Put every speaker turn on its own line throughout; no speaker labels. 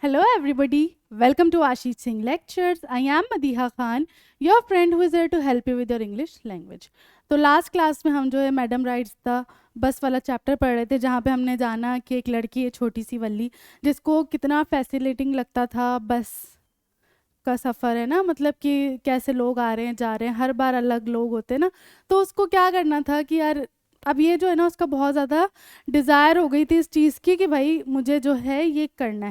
Hello, everybody. Welcome to Ashish Singh Lectures. I am Madiha Khan, your friend who is here to help you with your English language. तो last class में हम जो है madam rights the bus वाला chapter पढ़ रहे थे, जहाँ पे हमने जाना कि एक लड़की है छोटी सी वल्ली, जिसको कितना फैसिनेटिंग लगता था बस का सफ़र है ना, मतलब कि कैसे लोग आ रहे हैं जा रहे हैं, हर बार अलग लोग होते हैं ना। तो उसको क्या करना था कि यार अब ये जो है ना उसका बहुत ज़्यादा डिज़ायर हो गई थी इस चीज़ की कि भाई मुझे जो है ये करना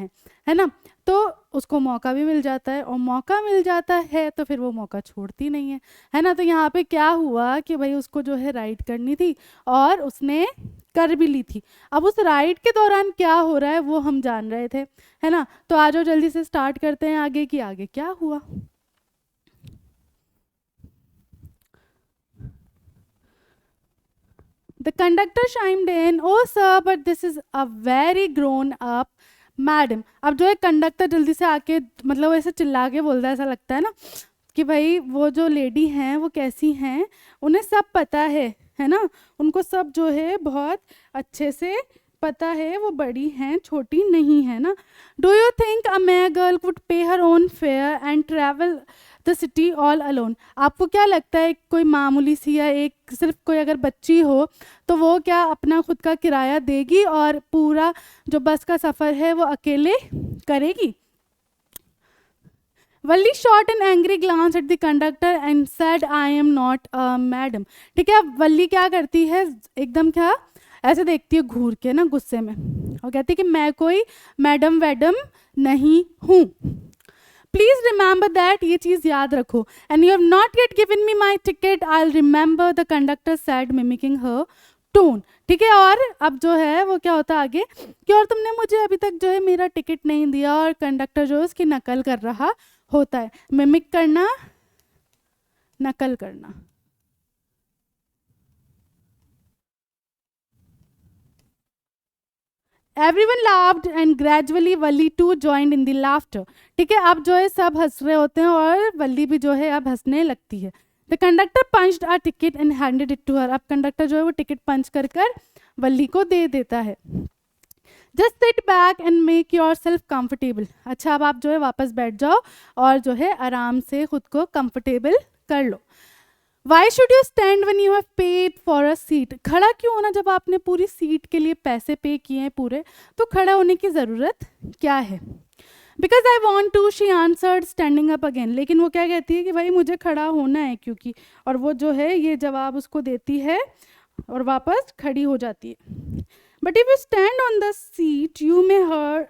है ना। तो उसको मौका भी मिल जाता है, और मौका मिल जाता है तो फिर वो मौका छोड़ती नहीं है ना। तो यहाँ पे क्या हुआ कि भाई उसको जो है राइड करनी थी और उसने कर भी ली थी। अब उस राइड के दौरान क्या हो रहा है वो हम जान रहे थे, है ना। तो आ जाओ जल्दी से स्टार्ट करते हैं आगे की, आगे क्या हुआ। The conductor chimed in, "Oh sir, but this is a very grown up madam." अब जो है कंडक्टर जल्दी से आके मतलब ऐसे चिल्ला के बोलता है, ऐसा लगता है ना कि भाई वो जो लेडी हैं वो कैसी हैं, उन्हें सब पता है ना। उनको सब जो है बहुत अच्छे से पता है, वो बड़ी हैं छोटी नहीं है ना। Do you think a mere girl would pay her own fare and travel the city all alone? आपको क्या लगता है कोई मामूली सी या एक सिर्फ कोई अगर बच्ची हो तो वो क्या अपना खुद का किराया देगी और पूरा जो बस का सफ़र है वो अकेले करेगी? Valli shot an angry glance at the conductor and said, "I am not a madam." ठीक है, अब वल्ली क्या करती है, एकदम क्या ऐसे देखती है घूर के ना गुस्से में, और कहती है कि मैं कोई मैडम वैडम नहीं हूँ। प्लीज रिमेंबर दैट, ये चीज़ याद रखो। And you have not yet given me my ticket, I will remember, the conductor sad mimicking her tone. ठीक है, और अब जो है वो क्या होता है आगे कि और तुमने मुझे अभी तक जो है मेरा टिकट नहीं दिया, और कंडक्टर जो है उसकी नकल कर रहा होता है। मिमिक करना, नकल करना। Everyone laughed and gradually Valli too joined in the laughter. ठीक है, अब जो है सब हंस रहे होते हैं और वल्ली भी जो है अब हंसने लगती है। The conductor punched a ticket and handed it to her. अब कंडक्टर जो है वो टिकट पंच कर कर वल्ली को दे देता है। Just sit back and make your self comfortable. अच्छा, अब आप जो है वापस बैठ जाओ और जो है आराम से खुद को कंफर्टेबल कर लो। Why should you stand when you have paid for a seat? खड़ा क्यों होना जब आपने पूरी सीट के लिए पैसे पे किए हैं पूरे, तो खड़ा होने की ज़रूरत क्या है? Because I want to, she answered standing up again. लेकिन वो क्या कहती है कि भाई मुझे खड़ा होना है क्योंकि, और वो जो है ये जवाब उसको देती है और वापस खड़ी हो जाती है। But if you stand on the seat you may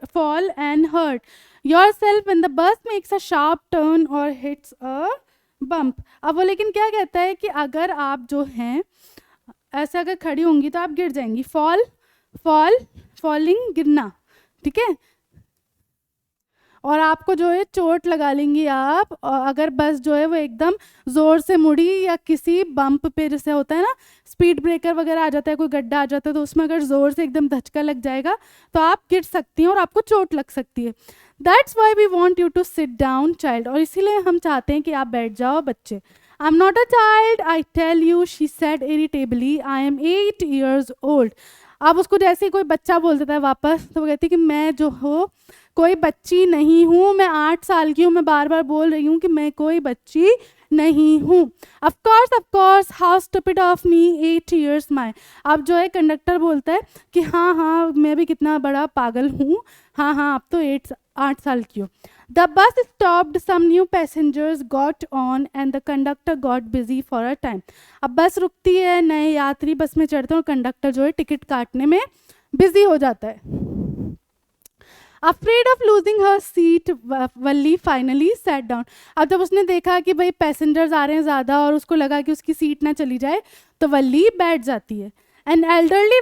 fall and hurt yourself when the bus makes a sharp turn or hits a bump. अब वो लेकिन क्या कहता है कि अगर आप जो हैं ऐसे अगर खड़ी होंगी तो आप गिर जाएंगी। फॉल, फॉल, फॉलिंग, गिरना। ठीक है, और आपको जो है चोट लगा लेंगी आप, और अगर बस जो है वो एकदम ज़ोर से मुड़ी या किसी बम्प पे, जैसे होता है ना स्पीड ब्रेकर वगैरह आ जाता है, कोई गड्ढा आ जाता है, तो उसमें अगर ज़ोर से एकदम धचका लग जाएगा तो आप गिर सकती हैं और आपको चोट लग सकती है। That's why we want you to sit down child. और इसीलिए हम चाहते हैं कि आप बैठ जाओ बच्चे। I am not a child I tell you, she said irritably, I am 8 years old। अब उसको जैसे ही कोई बच्चा बोल देता है वापस, तो वो कहती है कि मैं जो हो कोई बच्ची नहीं हूँ, मैं 8 साल की हूँ, मैं बार बार बोल रही हूँ कि मैं कोई बच्ची नहीं हूँ। Of course, how stupid of me, 8 years माई। अब जो है कंडक्टर बोलता है कि हाँ हाँ मैं भी कितना बड़ा पागल हूँ, हाँ हाँ अब तो 8 साल की हो। The bus stopped, some new passengers got on and the conductor got busy for a time. अब बस रुकती है, नए यात्री बस में चढ़ते हैं और कंडक्टर जो है टिकट काटने में बिजी हो जाता है। Afraid of losing her seat Valli finally sat down. अब जब उसने देखा कि भाई पैसेंजर्स आ रहे हैं ज़्यादा और उसको लगा कि उसकी सीट ना चली जाए, तो वल्ली बैठ जाती है। An elderly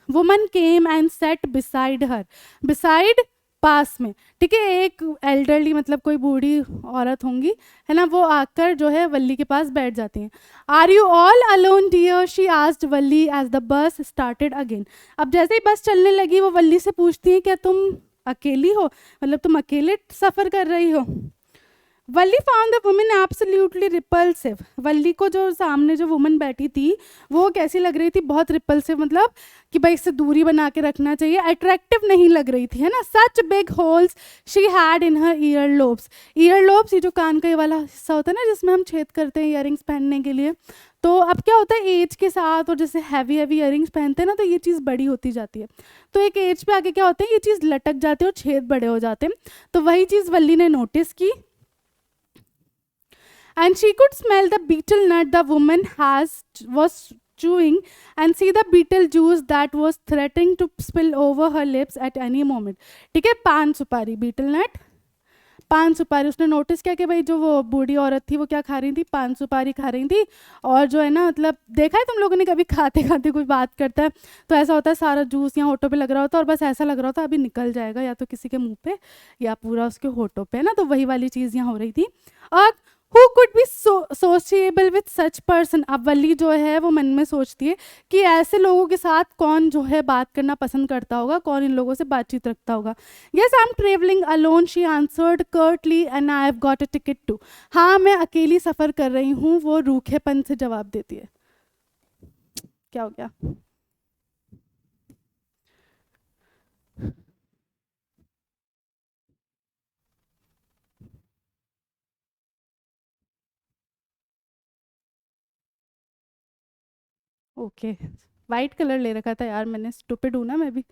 woman came and sat beside her. Beside, पास में। ठीक है, एक एल्डरली मतलब कोई बूढ़ी औरत होंगी, है ना, वो आकर जो है वल्ली के पास बैठ जाती हैं। Are you all alone dear, she asked Valli as the bus started again. अब जैसे ही बस चलने लगी वो वल्ली से पूछती है क्या तुम अकेली हो, मतलब तुम अकेले सफ़र कर रही हो? Valli found the woman absolutely repulsive. Valli को जो सामने जो वुमन बैठी थी वो कैसी लग रही थी, बहुत रिपल्सिव, मतलब कि भाई इससे दूरी बना के रखना चाहिए, अट्रैक्टिव नहीं लग रही थी, है ना। Such big holes she had in her year lobes. Year lobes ये जो कान का ये वाला हिस्सा होता है ना जिसमें हम छेद करते हैं ईयरिंग्स पहनने के लिए, तो अब क्या होता है एज के साथ और जैसे हैवी हैवी ईयरिंग्स पहनते हैं ना तो ये चीज़ बड़ी होती जाती है, तो एक एज पे आके क्या होता है ये चीज़ लटक जाती है और छेद बड़े हो जाते हैं। तो वही चीज़ वल्ली ने नोटिस की। And she could smell the betel nut the woman was chewing and see the betel juice that was threatening to spill over her lips at any moment। ठीक है, पान सुपारी, बीटल नट पान सुपारी, उसने नोटिस किया कि भाई जो वो बूढ़ी औरत थी वो क्या खा रही थी, पान सुपारी खा रही थी। और जो है ना मतलब देखा है तुम लोगों ने कभी खाते खाते कोई बात करता है तो ऐसा होता है सारा जूस यहाँ होठों पे लग रहा होता है और बस ऐसा लग रहा होता अभी निकल जाएगा या तो किसी के मुंह पे या पूरा उसके होठों पे, ना। तो वही वाली चीज़ यहाँ हो रही थी। और who could be sociable with such person. अब वल्ली जो है वो मन में सोचती है कि ऐसे लोगों के साथ कौन जो है बात करना पसंद करता होगा, कौन इन लोगों से बातचीत रखता होगा। Yes I am travelling alone she answered curtly and I have got a ticket too. हाँ मैं अकेली सफ़र कर रही हूँ, वो रूखेपन से जवाब देती है। क्या हो गया? ओके वाइट कलर ले रखा था यार मैंने, स्टूपिड हूँ ना मैं भी।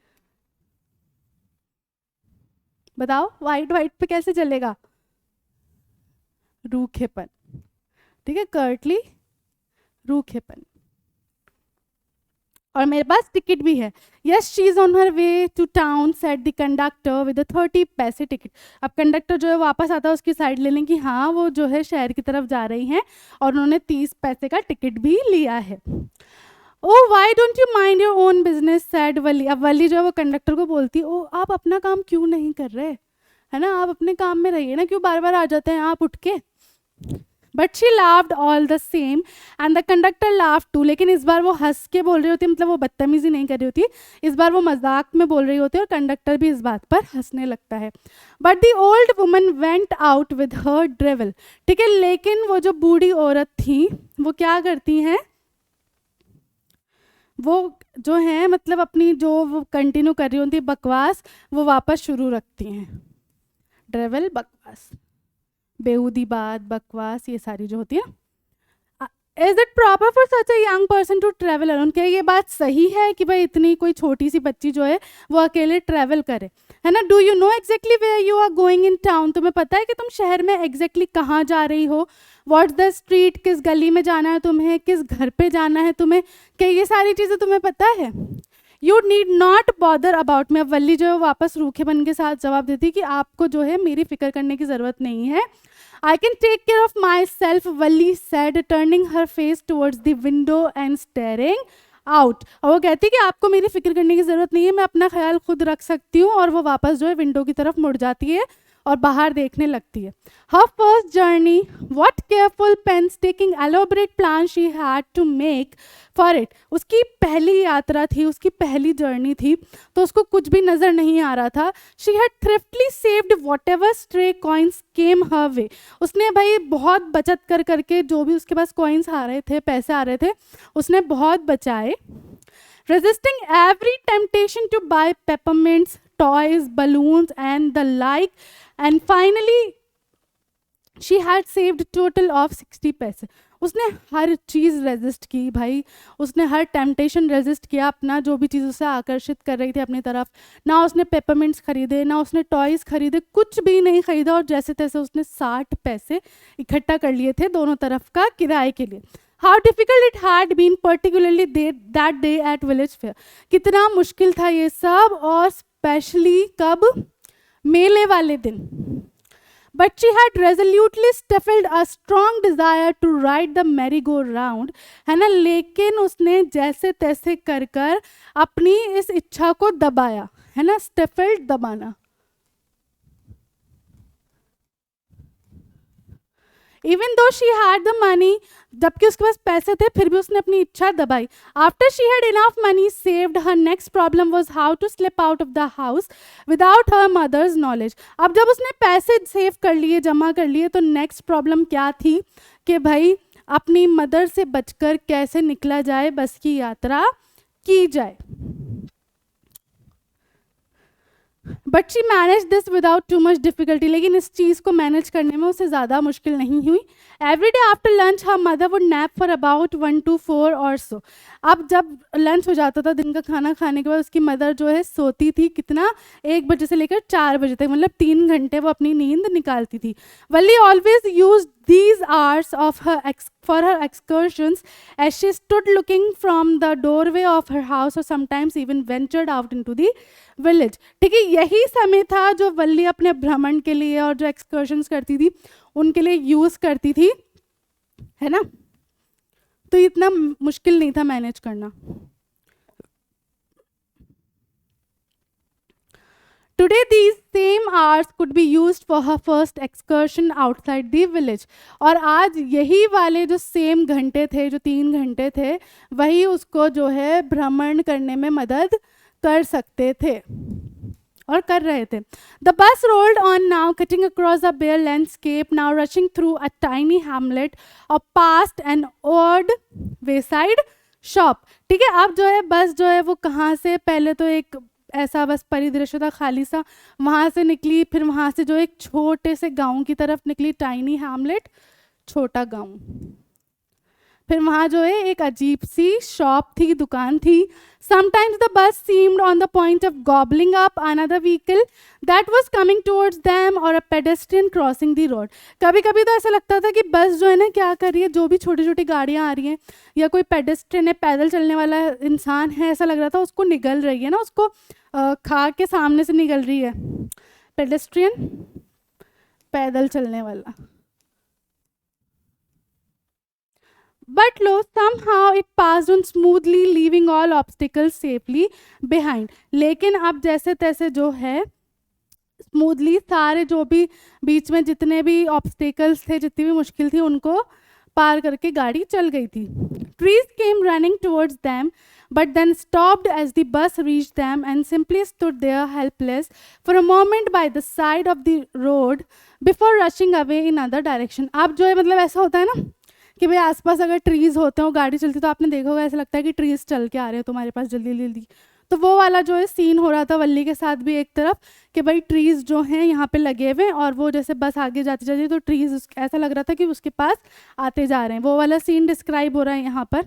बताओ वाइट वाइट पे कैसे चलेगा? रूखेपन, ठीक है, कर्टली रूखेपन। और मेरे पास टिकट भी है। Yes she is on her way to town said the conductor with 30 पैसे टिकट। अब कंडक्टर जो है वापस आता है उसकी साइड लेने की, हाँ वो जो है शहर की तरफ जा रही हैं और उन्होंने 30 पैसे का टिकट भी लिया है। Oh why don't you mind your own business said Valli. अब वली जो है वो कंडक्टर को बोलती, ओ आप अपना काम क्यों नहीं कर रहे, है ना, आप अपने काम में रहिए ना, क्यों बार बार आ जाते हैं आप उठ के। But she laughed all the same and the conductor laughed too. लेकिन इस बार वो हंस के बोल रही होती है, मतलब वो बदतमीजी नहीं कर रही होती, इस बार वो मजाक में बोल रही होती है और कंडक्टर भी इस बात पर हंसने लगता है। But the old woman went out with her drivel. ठीक है, लेकिन वो जो बूढ़ी औरत थी वो क्या करती हैं, वो जो है मतलब अपनी जो वो कंटिन्यू कर रही होती बकवास वो वापस शुरू रखती हैं। ड्रेवल बकवास, बेहूदी बात, बकवास, ये सारी जो होती है। Is it proper for such a young person to travel alone. क्या ये बात सही है कि भाई इतनी कोई छोटी सी बच्ची जो है वो अकेले ट्रैवल करे, है ना। Do you know exactly where you are going in town. तुम्हें पता है कि तुम शहर में एग्जैक्टली कहाँ जा रही हो। व्हाट्स द स्ट्रीट, किस गली में जाना है तुम्हें, किस घर पे जाना है तुम्हें, क्या ये सारी चीज़ें तुम्हें पता है। You need not bother about me. अब वल्ली जो है वापस रूखेपन के साथ जवाब देती कि आपको जो है मेरी फिक्र करने की ज़रूरत नहीं है। I can take care of myself, Valli said, turning her face towards the window and staring out। और वो कहती कि आपको मेरी फिक्र करने की ज़रूरत नहीं है, मैं अपना ख्याल खुद रख सकती हूँ। और वो वापस जो है विंडो की तरफ मुड़ जाती है और बाहर देखने लगती है। Her first journey, what careful painstaking elaborate plan she had to make for it। उसकी पहली यात्रा थी, उसकी पहली जर्नी थी, तो उसको कुछ भी नज़र नहीं आ रहा था। She had thriftily saved whatever stray coins came her way। उसने भाई बहुत बचत कर करके जो भी उसके पास कॉइन्स आ रहे थे, पैसे आ रहे थे, उसने बहुत बचाए। Resisting every temptation to buy peppermints, toys, balloons and the like, and finally she had saved total of 60 पैसे। उसने हर चीज़ रेजिस्ट की भाई, उसने हर टेम्पटेशन रेजिस्ट किया, अपना जो भी चीज़ उसे आकर्षित कर रही थी अपनी तरफ। ना उसने पेपरमिंट्स खरीदे, ना उसने टॉयज़ खरीदे, कुछ भी नहीं खरीदा, और जैसे तैसे उसने 60 पैसे इकट्ठा कर लिए थे दोनों तरफ का किराए के लिए। How difficult it had been particularly that day at village fair. कितना मुश्किल था ये सब, और स्पेशली कब, मेले वाले दिन। But she had resolutely stifled a strong desire to ride the merry-go-round, है ना। लेकिन उसने जैसे तैसे कर कर अपनी इस इच्छा को दबाया, है ना, स्टिफल्ड दबाना। Even though she had the money, जबकि उसके पास पैसे थे फिर भी उसने अपनी इच्छा दबाई. After she had enough money saved, her next problem was how to slip out of the house without her mother's knowledge. अब जब उसने पैसे सेव कर लिए, जमा कर लिए, तो नेक्स्ट प्रॉब्लम क्या थी कि भाई अपनी मदर से बचकर कैसे निकला जाए, बस की यात्रा की जाए. But she manage this without too much difficulty, लेकिन इस चीज़ को मैनेज करने में उसे ज़्यादा मुश्किल नहीं हुई. Every day after lunch her mother would nap for about 1 to 4 और सो. अब जब लंच हो जाता था, दिन का खाना खाने के बाद उसकी मदर जो है सोती थी कितना, 1 बजे से लेकर 4 बजे तक, मतलब 3 घंटे वो अपनी नींद निकालती थी. Valli always use these hours of for her excursions as she stood looking from the doorway of her house or sometimes even ventured out into the village. ठीक है, यही समय था जो वल्ली अपने भ्रमण के लिए और जो एक्सकर्शंस करती थी उनके लिए यूज करती थी, है ना. तो इतना मुश्किल नहीं था मैनेज करना. Today these same hours could be used for her first excursion outside the village. और आज यही वाले जो सेम घंटे थे, जो 3 घंटे थे, वही उसको जो है भ्रमण करने में मदद कर सकते थे और कर रहे थे. The bus rolled on now, cutting across a bare landscape, now rushing through a tiny hamlet or past an odd wayside shop. ठीक है, अब जो है बस जो है वो कहाँ से, पहले तो एक ऐसा बस परिदृश्य था खाली सा, वहाँ से निकली, फिर वहाँ से जो एक छोटे से गांव की तरफ निकली, टाइनी हैमलेट, छोटा गांव. फिर वहाँ जो है एक अजीब सी शॉप थी, दुकान थी. Sometimes the bus seemed on the point of gobbling up another vehicle that was coming towards them or a pedestrian crossing the road. कभी कभी तो ऐसा लगता था कि बस जो है ना क्या कर रही है, जो भी छोटी छोटी गाड़ियाँ आ रही हैं या कोई पेडेस्ट्रियन है, पैदल चलने वाला इंसान है, ऐसा लग रहा था उसको निगल रही है ना, उसको खा के सामने से निकल रही है. पेडेस्ट्रियन, पैदल चलने वाला. But lo, somehow it passed on smoothly, leaving all obstacles safely behind. लेकिन अब जैसे तैसे जो है स्मूथली सारे जो भी बीच में जितने भी ऑब्स्टिकल्स थे, जितनी भी मुश्किल थी, उनको पार करके गाड़ी चल गई थी. Trees came running towards them, but then stopped as the bus reached them and simply stood there helpless for a moment by the side of the road before rushing away in other direction. अब जो है मतलब ऐसा होता है ना कि भाई आसपास अगर ट्रीज होते हो, गाड़ी चलती, तो आपने देखा होगा ऐसा लगता है कि ट्रीज चल के आ रहे हो तुम्हारे पास जल्दी जल्दी. तो वो वाला जो है सीन हो रहा था वल्ली के साथ भी एक तरफ कि भाई ट्रीज जो हैं यहाँ पे लगे हुए, और वो जैसे बस आगे जाती जाती तो ट्रीज ऐसा लग रहा था कि उसके पास आते जा रहे हैं. वो वाला सीन डिस्क्राइब हो रहा है यहाँ पर.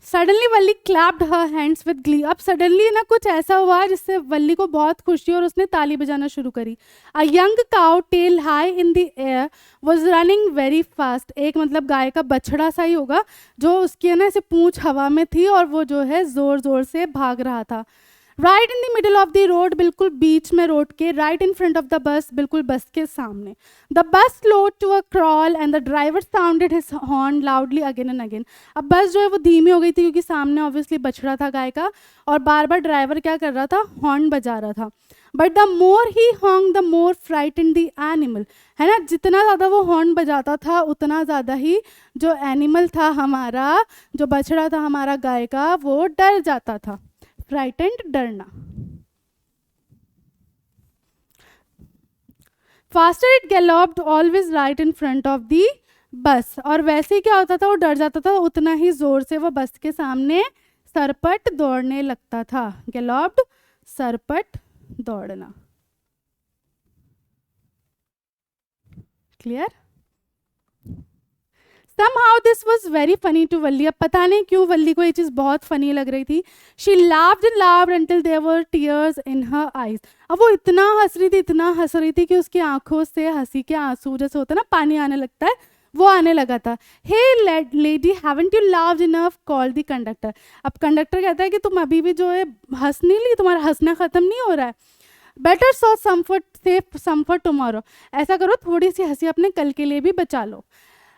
Suddenly Valli clapped her hands with Glee. अब सडनली ना कुछ ऐसा हुआ जिससे वल्ली को बहुत खुशी और उसने ताली बजाना शुरू करी. A young cow tail high in the air was running very fast. एक मतलब गाय का बछड़ा सा ही होगा जो उसकी ना ऐसे पूंछ हवा में थी और वो जो है जोर जोर से भाग रहा था. Right in the middle of the road, बिल्कुल बीच में रोड के, right in front of the bus, बिल्कुल बस के सामने. The bus slowed to a crawl and the driver sounded his horn loudly again and again. अब bus जो है वो धीमी हो गई थी क्योंकि सामने ऑब्वियसली बछड़ा था गाय का, और बार बार ड्राइवर क्या कर रहा था, हॉर्न बजा रहा था. But the more he Hong the more frightened the animal. है ना, जितना ज़्यादा वो हॉर्न बजाता था उतना ज़्यादा ही जो एनिमल था हमारा, जो बछड़ा था हमारा गाय का, वो डर जाता था. फ्राइटेंड, डरना. Faster it galloped always right in front of the bus. और वैसे ही क्या होता था, वो डर जाता था, उतना ही जोर से वो बस के सामने सरपट दौड़ने लगता था. गैलोप्ड, सरपट, दौड़ना. Clear? Somehow this was very funny to वल्ली. अब पता नहीं क्यों वल्ली को ये चीज़ बहुत फनी लग रही थी. She laughed and laughed until there were tears in her eyes. अब वो इतना हंस रही थी, इतना हंस रही थी कि उसकी आंखों से हंसी के आंसू जैसे होता है ना, पानी आने लगता है, वो आने लगा था. Hey lady, haven't you laughed enough? called the conductor. अब कंडक्टर कहता है कि तुम अभी भी जो है हंस नहीं ली, तुम्हारा हंसना ख़त्म नहीं हो रहा है. Better so some for, save some for tomorrow. ऐसा करो थोड़ी सी हंसी अपने कल के लिए भी बचा लो.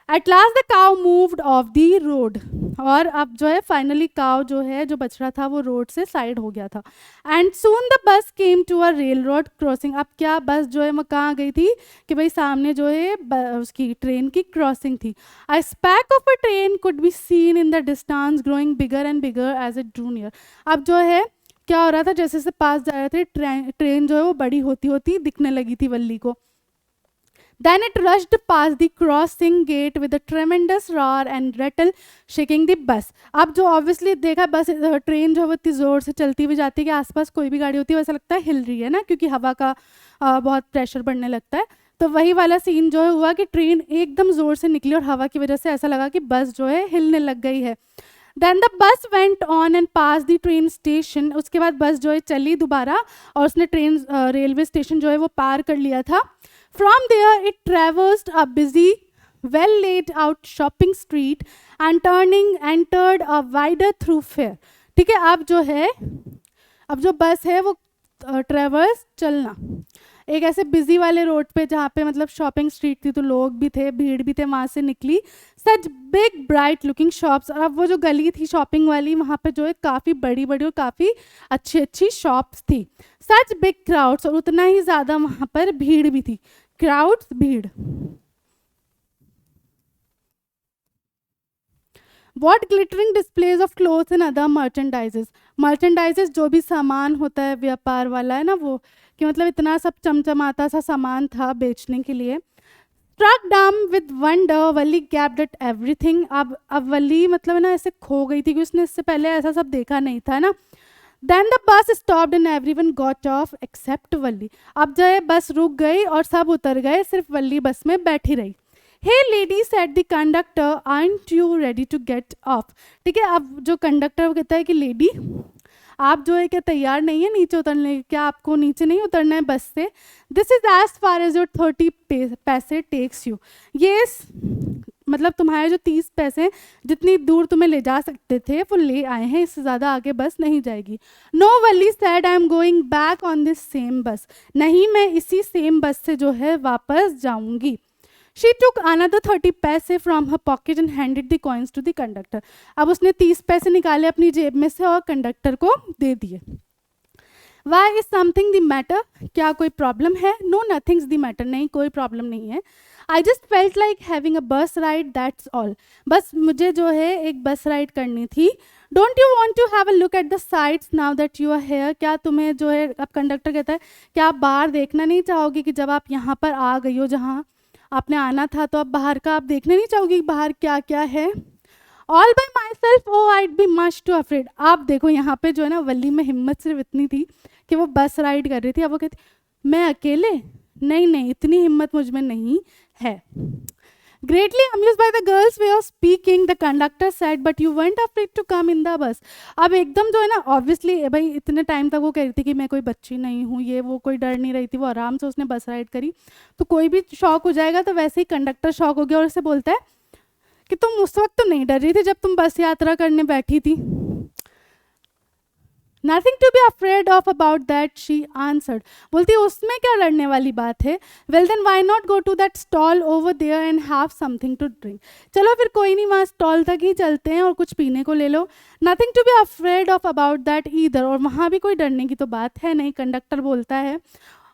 At last the cow moved off the road, और अब जो है फाइनली काउ जो है, जो बछड़ा था, वो रोड से साइड हो गया था. And soon the bus came to a railroad crossing. अब क्या बस जो है वो कहाँ गई थी कि भाई सामने जो है उसकी ट्रेन की क्रॉसिंग थी. A speck of a train could be seen in the distance growing bigger and bigger as it drew near. अब जो है क्या हो रहा था, जैसे जैसे पास जा रहे थे ट्रेन जो है वो बड़ी होती होती दिखने लगी थी वल्ली को. Then it rushed past the crossing gate with a tremendous roar and rattle, shaking the bus. अब जो ऑब्वियसली देखा बस ट्रेन जो है वो इतनी ज़ोर से चलती हुई जाती है कि आसपास कोई भी गाड़ी होती है वैसा लगता है हिल रही है ना, क्योंकि हवा का बहुत प्रेशर बढ़ने लगता है. तो वही वाला सीन जो है हुआ कि ट्रेन एकदम ज़ोर से निकली और हवा की वजह से ऐसा लगा कि बस जो है हिलने लग गई है. Then the bus went on and pass the train station. उसके बाद बस जो है चली दोबारा और उसने ट्रेन रेलवे स्टेशन जो है वो पार कर लिया था. From there it traversed a busy, well laid out shopping street and turning entered a wider thoroughfare. ठीक है, अब जो है, अब जो बस है वो ट्रेवर्स चलना एक ऐसे बिजी वाले रोड पे जहाँ पे मतलब शॉपिंग स्ट्रीट थी, तो लोग भी थे, भीड़ भी थे, वहाँ से निकली. Such big bright looking shops. और अब वो जो गली थी शॉपिंग वाली, वहाँ पे जो है काफ़ी बड़ी बड़ी और काफ़ी अच्छी अच्छी शॉप्स थी. सच बिग क्राउड्स, और उतना ही ज़्यादा वहाँ पर भीड़ भी थी. क्राउड्स, भीड़. What glittering displays of clothes and other मर्चेंडाइजेस. मर्चेंडाइजेस जो भी सामान होता है व्यापार वाला है ना, वो कि मतलब इतना सब चमचमाता सा सामान था बेचने के लिए. Struck dumb with wonder, Valli gasped at everything. अब वल्ली मतलब है ना ऐसे खो गई थी कि उसने इससे पहले ऐसा सब देखा नहीं था ना. Then the bus stopped and everyone got off except वल्ली. अब जो है बस रुक गई और सब उतर गए, सिर्फ वल्ली बस में बैठी रही. Hey lady, said the conductor, aren't you ready to get off? ठीक है, अब जो कंडक्टर वो कहता है कि लेडी आप जो है क्या तैयार नहीं है नीचे उतरने, क्या आपको नीचे नहीं उतरना है बस से. This is as far as your 30 पैसे टेक्स यू. ये मतलब तुम्हारे जो 30 पैसे जितनी दूर तुम्हें ले जा सकते थे वो ले आए हैं, इससे ज़्यादा आगे बस नहीं जाएगी. No Valli said I am going back on this same bus. नहीं, मैं इसी सेम बस से जो है वापस जाऊंगी. She took another 30 पैसे from her pocket and handed the coins to the conductor. अब उसने 30 पैसे निकाले अपनी जेब में से और कंडक्टर को दे दिए. Why is something the matter? क्या कोई प्रॉब्लम है? No, nothing's the matter. नहीं, कोई प्रॉब्लम नहीं है. I just felt like having a bus ride, that's all. बस मुझे जो है एक बस राइड करनी थी. Don't you want to have a look at the sights now that you are here? क्या तुम्हें जो है, अब कंडक्टर कहता है, क्या आप बाहर देखना नहीं चाहोगे कि जब आप यहाँ पर आ गई हो जहाँ आपने आना था, तो अब बाहर का आप देखने नहीं चाहोगे बाहर क्या क्या है. All by myself, oh I'd be much too afraid. आप देखो यहाँ पे जो है ना वल्ली में हिम्मत सिर्फ इतनी थी कि वो बस राइड कर रही थी. अब वो कहती मैं अकेले, नहीं नहीं इतनी हिम्मत मुझ में नहीं है. Greatly amused by the girl's way of speaking, the conductor said, "But you weren't afraid to come in the bus." अब एकदम जो है ना ऑब्वियसली भाई इतने टाइम तक वो कह रही थी कि मैं कोई बच्ची नहीं हूँ, ये वो, कोई डर नहीं रही थी, वो आराम से उसने बस राइड करी. तो कोई भी शॉक हो जाएगा, तो वैसे ही कंडक्टर शॉक हो गया और उसे बोलता है कि तुम उस वक्त तो नहीं डर रही थी जब तुम बस यात्रा करने बैठी थी. Nothing to be afraid of about that, she answered. बोलती उसमें क्या लड़ने वाली बात है. Well then why not go to that stall over there and have something to drink. चलो फिर कोई नहीं, वहाँ स्टॉल तक ही चलते हैं और कुछ पीने को ले लो. Nothing to be afraid of about that either. और वहाँ भी कोई डरने की तो बात है नहीं. कंडक्टर बोलता है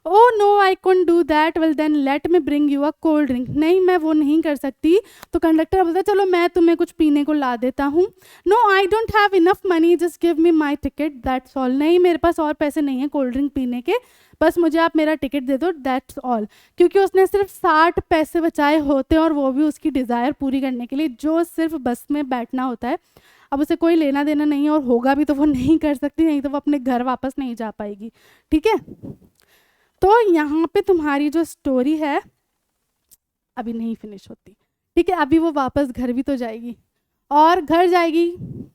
Oh no, I couldn't do that. Well then let me bring you a cold drink. नहीं, मैं वो नहीं कर सकती. तो कंडक्टर बोलता है चलो मैं तुम्हें कुछ पीने को ला देता हूँ. No, I don't have enough money. Just give me my ticket. That's all. नहीं, मेरे पास और पैसे नहीं हैं कोल्ड ड्रिंक पीने के, बस मुझे आप मेरा टिकट दे दो. That's all. क्योंकि उसने सिर्फ 60 पैसे बचाए होते हैं और वो भी उसकी डिज़ायर पूरी करने के लिए, जो सिर्फ बस में बैठना होता है. अब उसे कोई लेना देना नहीं है और होगा भी तो वो नहीं कर सकती, नहीं तो वो अपने घर वापस नहीं जा पाएगी. ठीक है, तो यहाँ पे तुम्हारी जो स्टोरी है अभी नहीं फिनिश होती. ठीक है, अभी वो वापस घर भी तो जाएगी और घर जाएगी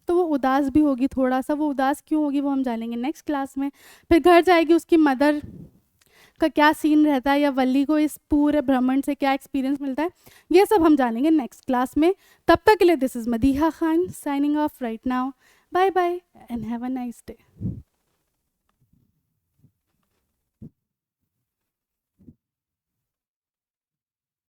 तो वो उदास भी होगी थोड़ा सा. वो उदास क्यों होगी वो हम जानेंगे नेक्स्ट क्लास में. फिर घर जाएगी, उसकी मदर का क्या सीन रहता है या वल्ली को इस पूरे भ्रमण से क्या एक्सपीरियंस मिलता है, ये सब हम जानेंगे नेक्स्ट क्लास में. तब तक के लिए this is Madiha Khan signing off right now. Bye bye and have a nice day.